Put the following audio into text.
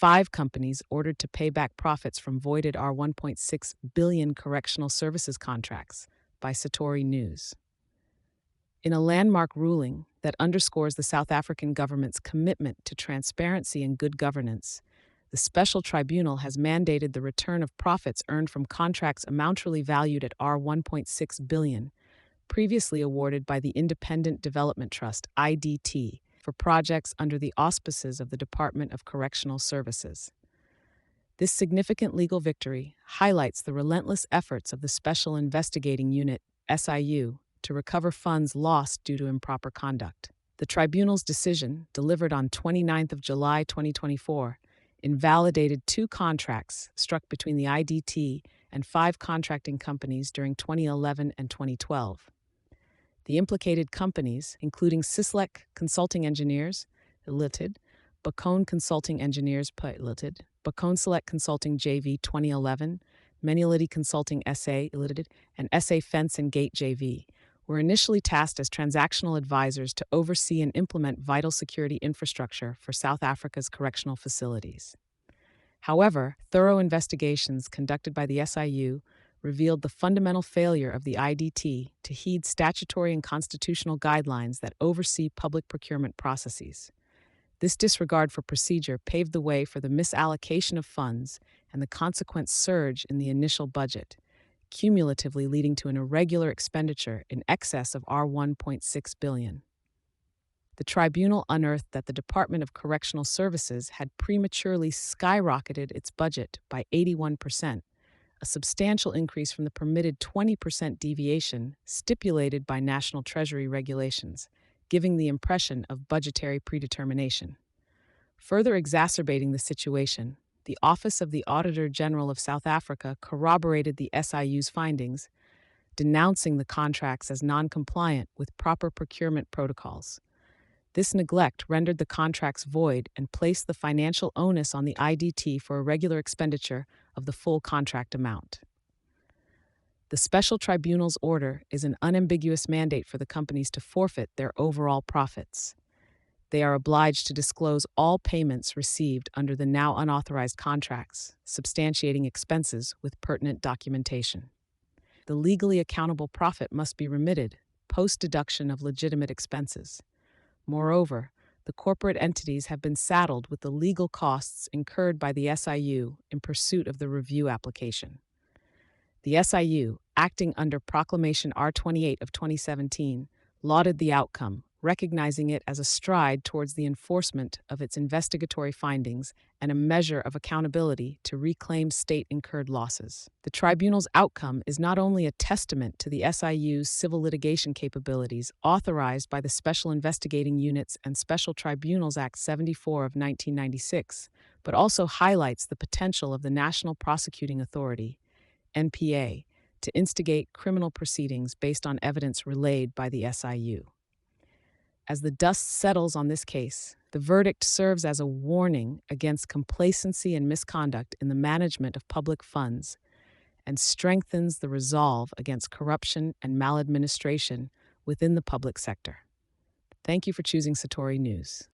5 companies ordered to pay back profits from voided R1.6 billion correctional services contracts by Satori News. In a landmark ruling that underscores the South African government's commitment to transparency and good governance, the Special Tribunal has mandated the return of profits earned from contracts amountarily valued at R1.6 billion, previously awarded by the Independent Development Trust (IDT) for projects under the auspices of the Department of Correctional Services. This significant legal victory highlights the relentless efforts of the Special Investigating Unit (SIU) to recover funds lost due to improper conduct. The Tribunal's decision, delivered on 29 July 2024, invalidated 2 contracts struck between the IDT and 5 contracting companies during 2011 and 2012. The implicated companies, including Sislek Consulting Engineers, Limited, Bacone Consulting Engineers, Limited, Bacone Select Consulting JV 2011, Menulity Consulting SA Limited, and SA Fence and Gate JV, were initially tasked as transactional advisors to oversee and implement vital security infrastructure for South Africa's correctional facilities. However, thorough investigations conducted by the SIU revealed the fundamental failure of the IDT to heed statutory and constitutional guidelines that oversee public procurement processes. This disregard for procedure paved the way for the misallocation of funds and the consequent surge in the initial budget, cumulatively leading to an irregular expenditure in excess of R1.6 billion. The tribunal unearthed that the Department of Correctional Services had prematurely skyrocketed its budget by 81%, a substantial increase from the permitted 20% deviation stipulated by National Treasury regulations, giving the impression of budgetary predetermination. Further exacerbating the situation, the Office of the Auditor General of South Africa corroborated the SIU's findings, denouncing the contracts as non-compliant with proper procurement protocols. This neglect rendered the contracts void and placed the financial onus on the IDT for irregular expenditure of the full contract amount. The Special Tribunal's order is an unambiguous mandate for the companies to forfeit their overall profits. They are obliged to disclose all payments received under the now unauthorized contracts, substantiating expenses with pertinent documentation. The legally accountable profit must be remitted, post-deduction of legitimate expenses. Moreover, the corporate entities have been saddled with the legal costs incurred by the SIU in pursuit of the review application. The SIU, acting under Proclamation R28 of 2017, lauded the outcome, recognizing it as a stride towards the enforcement of its investigatory findings and a measure of accountability to reclaim state-incurred losses. The tribunal's outcome is not only a testament to the SIU's civil litigation capabilities authorized by the Special Investigating Units and Special Tribunals Act 74 of 1996, but also highlights the potential of the National Prosecuting Authority, NPA, to instigate criminal proceedings based on evidence relayed by the SIU. As the dust settles on this case, the verdict serves as a warning against complacency and misconduct in the management of public funds and strengthens the resolve against corruption and maladministration within the public sector. Thank you for choosing Satori News.